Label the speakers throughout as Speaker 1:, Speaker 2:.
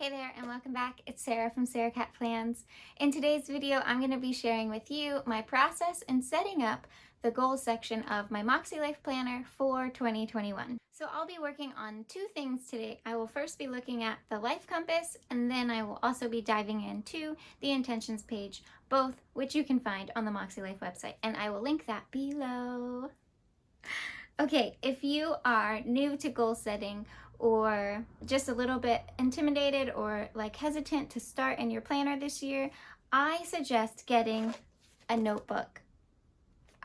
Speaker 1: Hey there and welcome back. It's Sarah from Sarah Cat Plans. In today's video, I'm going to be sharing with you my process in setting up the goals section of my MakseLife Planner for 2021. So I'll be working on two things today. I will first be looking at the life compass, and then I will also be diving into the intentions page, both which you can find on the MakseLife website, and I will link that below. Okay, if you are new to goal setting or just a little bit intimidated or like hesitant to start in your planner this year, I suggest getting a notebook.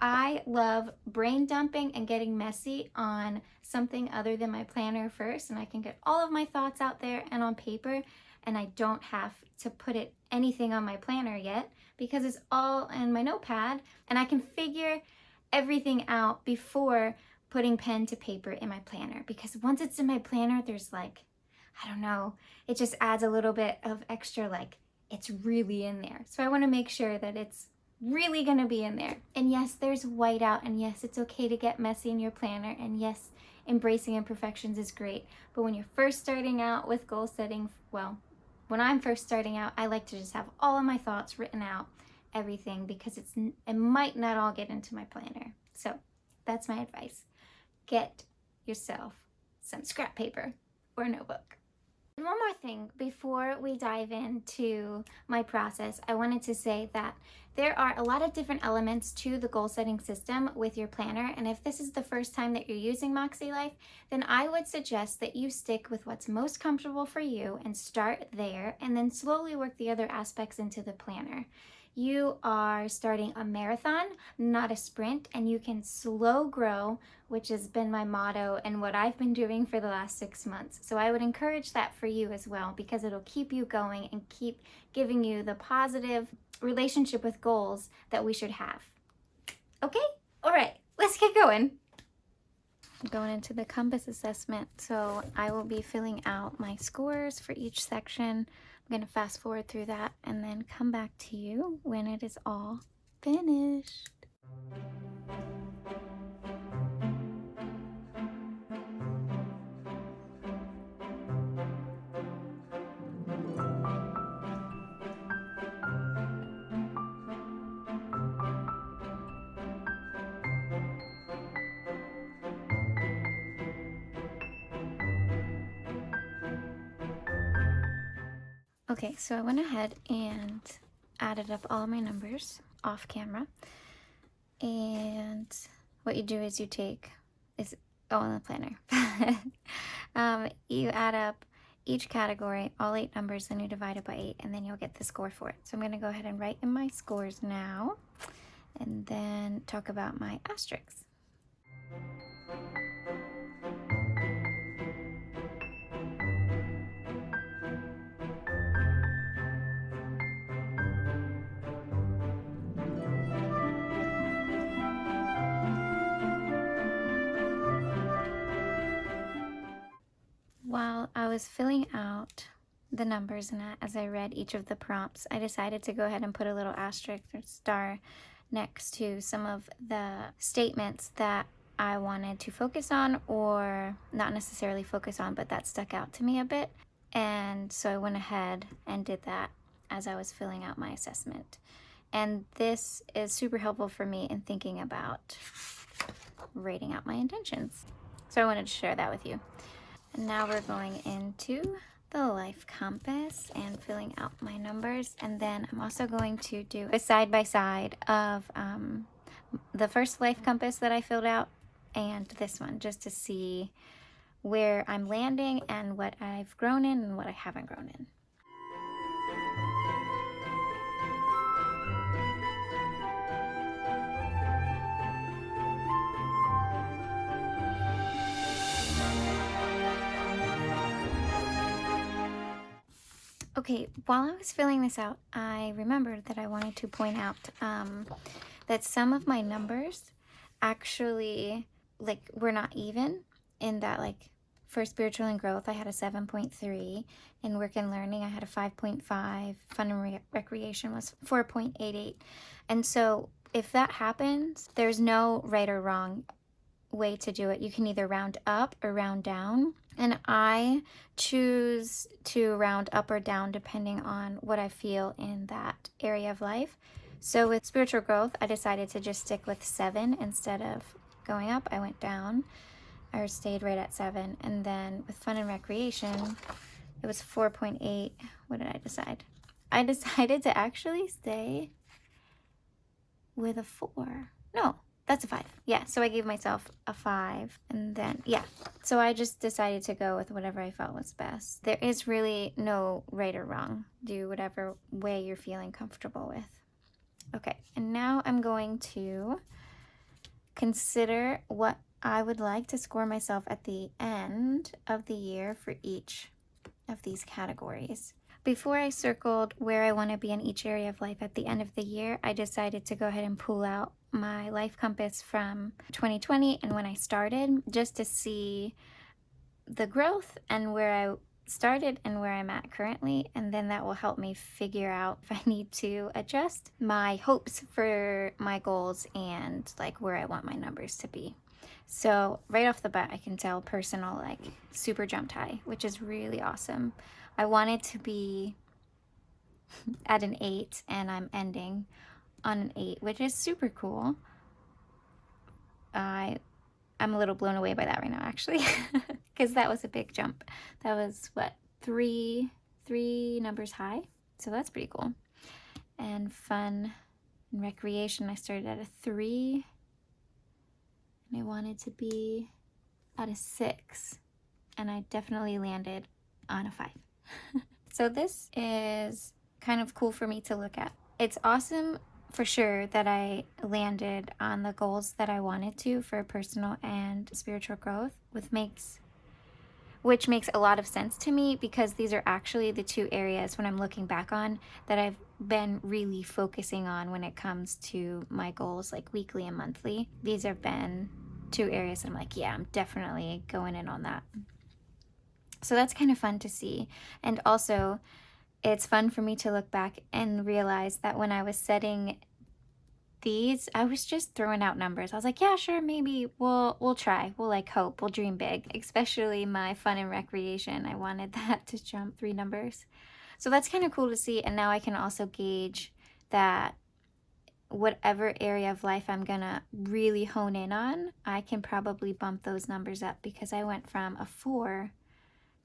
Speaker 1: I love brain dumping and getting messy on something other than my planner first, and I can get all of my thoughts out there and on paper, and I don't have to put anything on my planner yet because it's all in my notepad, and I can figure everything out before putting pen to paper in my planner, because once it's in my planner, there's like, I don't know, it just adds a little bit of extra, like it's really in there. So I want to make sure that it's really going to be in there. And yes, there's whiteout, and yes, it's okay to get messy in your planner, and yes, embracing imperfections is great. But when you're first starting out with goal setting, well, when I'm first starting out, I like to just have all of my thoughts written out, everything, because it might not all get into my planner. So that's my advice. Get yourself some scrap paper or a notebook. And one more thing before we dive into my process, I wanted to say that there are a lot of different elements to the goal setting system with your planner, and if this is the first time that you're using MakseLife, then I would suggest that you stick with what's most comfortable for you and start there, and then slowly work the other aspects into the planner. You are starting a marathon, not a sprint, and you can slow grow, which has been my motto and what I've been doing for the last 6 months. So I would encourage that for you as well, because it'll keep you going and keep giving you the positive relationship with goals that we should have. Okay? All right, let's get going. I'm going into the compass assessment, so I will be filling out my scores for each section. I'm going to fast forward through that and then come back to you when it is all finished. Okay, so I went ahead and added up all of my numbers off camera. And what you do is in the planner. You add up each category, all 8 numbers, then you divide it by 8, and then you'll get the score for it. So I'm going to go ahead and write in my scores now, and then talk about my asterisks. While I was filling out the numbers and as I read each of the prompts, I decided to go ahead and put a little asterisk or star next to some of the statements that I wanted to focus on, or not necessarily focus on, but that stuck out to me a bit. And so I went ahead and did that as I was filling out my assessment. And this is super helpful for me in thinking about writing out my intentions. So I wanted to share that with you. And now we're going into the life compass and filling out my numbers. And then I'm also going to do a side-by-side of the first life compass that I filled out and this one, just to see where I'm landing and what I've grown in and what I haven't grown in. Okay, while I was filling this out, I remembered that I wanted to point out that some of my numbers actually were not even, in that for spiritual and growth I had a 7.3, in work and learning I had a 5.5, fun and recreation was 4.88. And so if that happens, there's no right or wrong way to do it. You can either round up or round down, and I choose to round up or down depending on what I feel in that area of life. So with spiritual growth, I decided to just stick with 7 instead of going up. I went down, or stayed right at 7. And then with fun and recreation, it was 4.8. What did I decide? I decided to actually stay with a 4. No, that's a 5. Yeah, so I gave myself a 5. And then, yeah, so I just decided to go with whatever I felt was best. There is really no right or wrong. Do whatever way you're feeling comfortable with. Okay, and now I'm going to consider what I would like to score myself at the end of the year for each of these categories. Before I circled where I want to be in each area of life at the end of the year, I decided to go ahead and pull out my life compass from 2020 and when I started, just to see the growth and where I started and where I'm at currently, and then that will help me figure out if I need to adjust my hopes for my goals and like where I want my numbers to be. So right off the bat, I can tell personal, like, super jumped high, which is really awesome. I wanted to be at an 8 and I'm ending on an 8, which is super cool. I'm a little blown away by that right now, actually, because that was a big jump. That was, what, three numbers high? So that's pretty cool. And fun and recreation, I started at a 3, and I wanted to be at a 6, and I definitely landed on a 5. So this is kind of cool for me to look at. It's awesome for sure that I landed on the goals that I wanted to for personal and spiritual growth, which makes a lot of sense to me, because these are actually the 2 areas when I'm looking back on that I've been really focusing on when it comes to my goals, like weekly and monthly. These have been 2 areas that I'm like, yeah, I'm definitely going in on that. So that's kind of fun to see. And also, it's fun for me to look back and realize that when I was setting these, I was just throwing out numbers. I was like, yeah, sure, maybe we'll try. We'll like hope, we'll dream big. Especially my fun and recreation. I wanted that to jump 3 numbers. So that's kind of cool to see. And now I can also gauge that whatever area of life I'm gonna really hone in on, I can probably bump those numbers up, because I went from a 4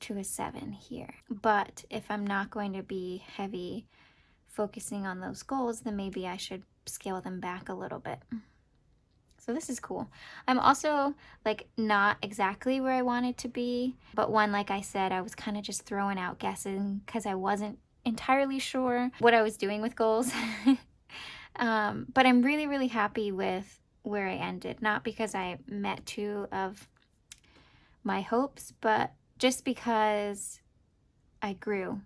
Speaker 1: to a 7 here. But if I'm not going to be heavy focusing on those goals, then maybe I should scale them back a little bit. So this is cool. I'm also like not exactly where I wanted to be, but like I said, I was kind of just throwing out guessing because I wasn't entirely sure what I was doing with goals. But I'm really, really happy with where I ended, not because I met 2 of my hopes, but just because I grew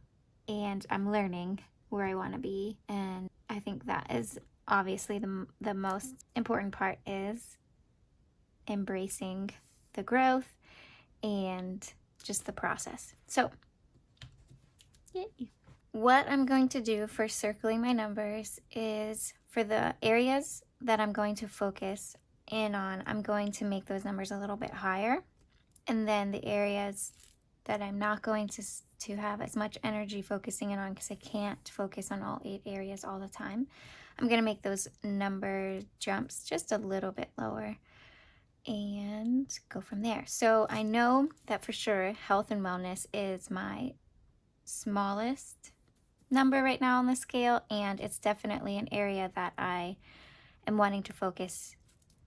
Speaker 1: and I'm learning where I want to be. And I think that is obviously the most important part, is embracing the growth and just the process. So, yay. What I'm going to do for circling my numbers is, for the areas that I'm going to focus in on, I'm going to make those numbers a little bit higher. And then the areas that I'm not going to have as much energy focusing in on, because I can't focus on all 8 areas all the time, I'm going to make those number jumps just a little bit lower and go from there. So I know that for sure health and wellness is my smallest number right now on the scale, and it's definitely an area that I am wanting to focus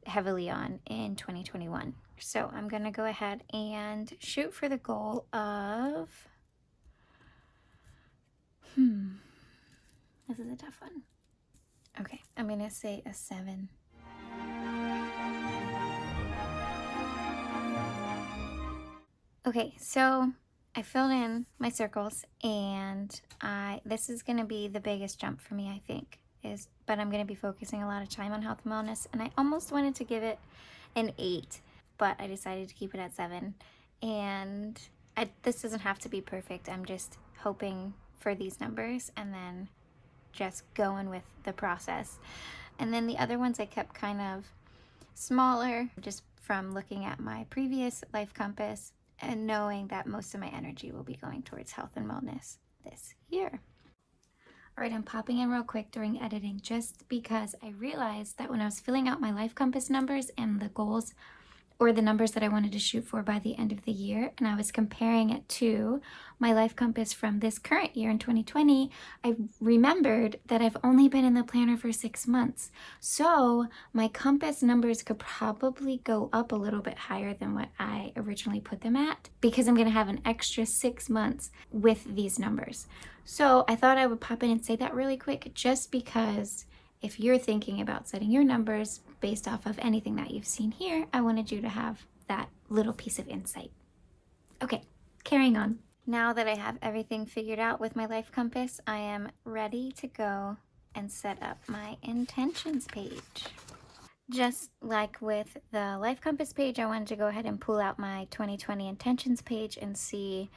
Speaker 1: heavily on in 2021. So I'm gonna go ahead and shoot for the goal of, this is a tough one. Okay, I'm gonna say a 7. Okay, so I filled in my circles, and this is gonna be the biggest jump for me, I think, but I'm gonna be focusing a lot of time on health and wellness, and I almost wanted to give it an 8, but I decided to keep it at 7. And this doesn't have to be perfect. I'm just hoping for these numbers and then just going with the process. And then the other ones I kept kind of smaller, just from looking at my previous life compass and knowing that most of my energy will be going towards health and wellness this year. All right, I'm popping in real quick during editing just because I realized that when I was filling out my life compass numbers and the goals or the numbers that I wanted to shoot for by the end of the year, and I was comparing it to my life compass from this current year in 2020, I remembered that I've only been in the planner for 6 months. So my compass numbers could probably go up a little bit higher than what I originally put them at because I'm gonna have an extra 6 months with these numbers. So I thought I would pop in and say that really quick just because if you're thinking about setting your numbers based off of anything that you've seen here, I wanted you to have that little piece of insight. Okay, carrying on. Now that I have everything figured out with my life compass, I am ready to go and set up my intentions page. Just like with the life compass page, I wanted to go ahead and pull out my 2020 intentions page and see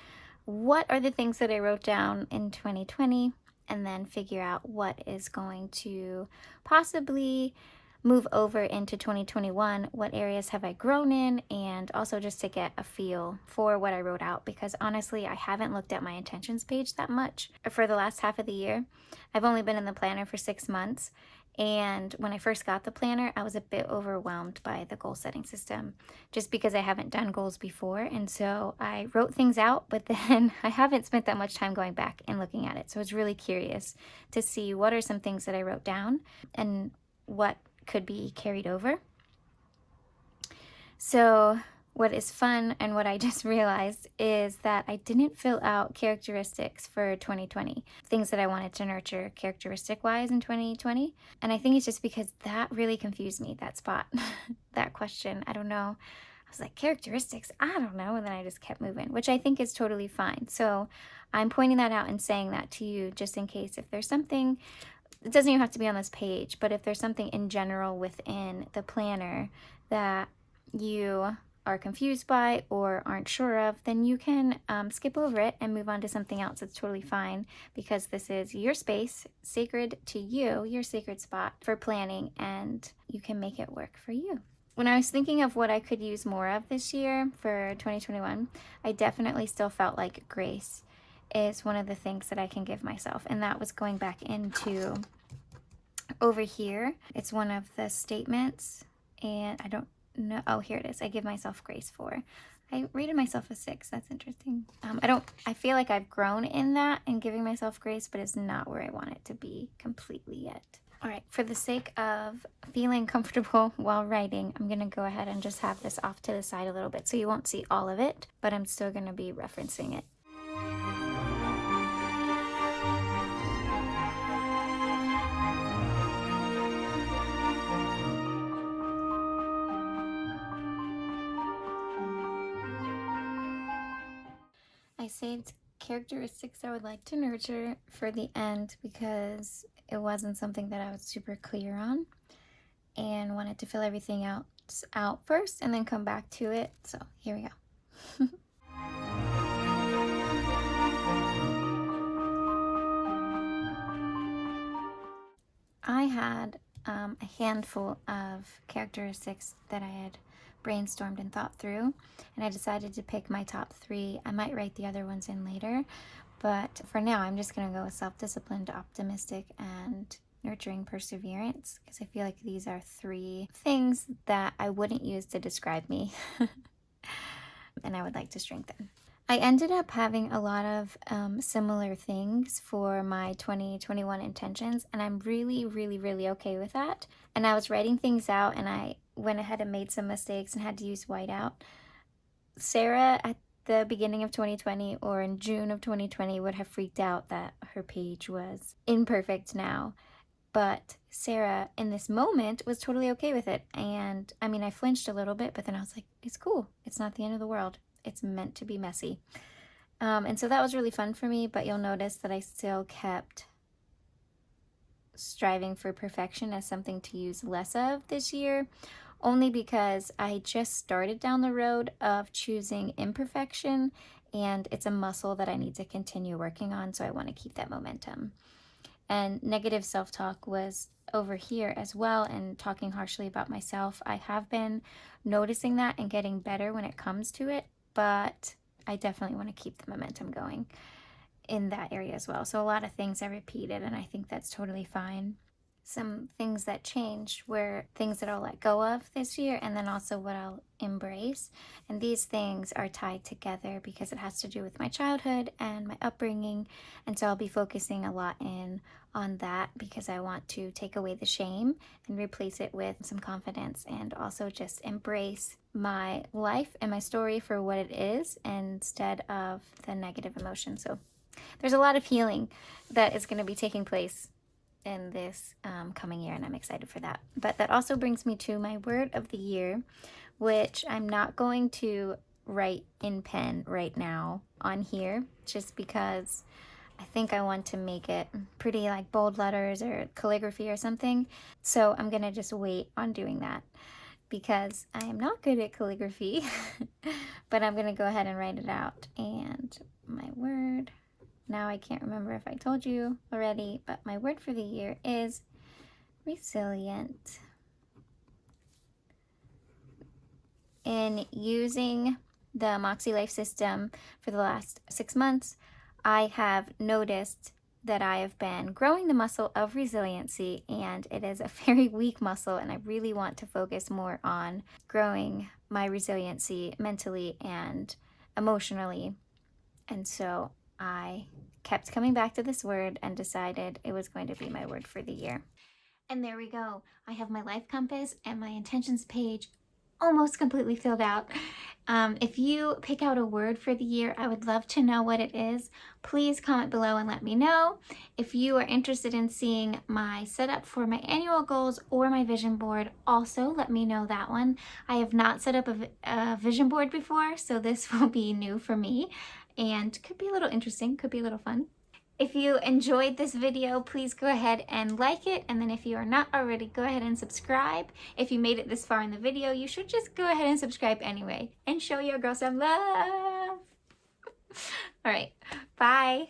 Speaker 1: what are the things that I wrote down in 2020 and then figure out what is going to possibly move over into 2021. What areas have I grown in? And also just to get a feel for what I wrote out, because honestly, I haven't looked at my intentions page that much for the last half of the year. I've only been in the planner for 6 months. And when I first got the planner, I was a bit overwhelmed by the goal setting system just because I haven't done goals before. And so I wrote things out, but then I haven't spent that much time going back and looking at it. So I was really curious to see what are some things that I wrote down and what could be carried over. So what is fun and what I just realized is that I didn't fill out characteristics for 2020, things that I wanted to nurture characteristic wise in 2020. And I think it's just because that really confused me, that spot, that question. I don't know. I was like, characteristics, I don't know. And then I just kept moving, which I think is totally fine. So I'm pointing that out and saying that to you just in case if there's something, it doesn't even have to be on this page, but if there's something in general within the planner that you are confused by or aren't sure of, then you can skip over it and move on to something else. It's totally fine because this is your space, sacred to you, your sacred spot for planning, and you can make it work for you. When I was thinking of what I could use more of this year for 2021, I definitely still felt like grace is one of the things that I can give myself, and that was going back into over here. It's one of the statements, and I don't know. Oh, here it is. I give myself grace for. I rated myself a 6. That's interesting. I feel like I've grown in that and giving myself grace, but it's not where I want it to be completely yet. All right, for the sake of feeling comfortable while writing, I'm going to go ahead and just have this off to the side a little bit so you won't see all of it, but I'm still going to be referencing it. I saved characteristics I would like to nurture for the end because it wasn't something that I was super clear on and wanted to fill everything out first and then come back to it. So here we go. I had a handful of characteristics that I had brainstormed and thought through, and I decided to pick my top 3. I might write the other ones in later, but for now I'm just going to go with self-disciplined, optimistic, and nurturing perseverance, because I feel like these are 3 things that I wouldn't use to describe me and I would like to strengthen. I ended up having a lot of similar things for my 2021 intentions, and I'm really, really, really okay with that. And I was writing things out, and I went ahead and made some mistakes and had to use whiteout. Sarah at the beginning of 2020 or in June of 2020 would have freaked out that her page was imperfect now. But Sarah in this moment was totally okay with it. And I mean, I flinched a little bit, but then I was like, it's cool. It's not the end of the world. It's meant to be messy. And so that was really fun for me, but you'll notice that I still kept striving for perfection as something to use less of this year, only because I just started down the road of choosing imperfection, and it's a muscle that I need to continue working on, so I want to keep that momentum. And negative self-talk was over here as well, and talking harshly about myself. I have been noticing that and getting better when it comes to it, but I definitely want to keep the momentum going in that area as well. So a lot of things I repeated, and I think that's totally fine. Some things that changed were things that I'll let go of this year, and then also what I'll embrace. And these things are tied together because it has to do with my childhood and my upbringing. And so I'll be focusing a lot on that because I want to take away the shame and replace it with some confidence, and also just embrace my life and my story for what it is instead of the negative emotion. So there's a lot of healing that is going to be taking place in this coming year, and I'm excited for that. But that also brings me to my word of the year, which I'm not going to write in pen right now on here, just because I think I want to make it pretty like bold letters or calligraphy or something. So I'm gonna just wait on doing that because I am not good at calligraphy. But I'm gonna go ahead and write it out. And my word, now I can't remember if I told you already, but my word for the year is resilient. In using the MakseLife system for the last 6 months, I have noticed that I have been growing the muscle of resiliency, and it is a very weak muscle, and I really want to focus more on growing my resiliency mentally and emotionally. And so I kept coming back to this word and decided it was going to be my word for the year. And there we go. I have my life compass and my intentions page almost completely filled out. If you pick out a word for the year, I would love to know what it is. Please comment below and let me know. If you are interested in seeing my setup for my annual goals or my vision board, also let me know that one. I have not set up a vision board before, so this will be new for me and could be a little interesting, could be a little fun. If you enjoyed this video, please go ahead and like it. And then if you are not already, go ahead and subscribe. If you made it this far in the video, you should just go ahead and subscribe anyway and show your girl some love. All right, bye.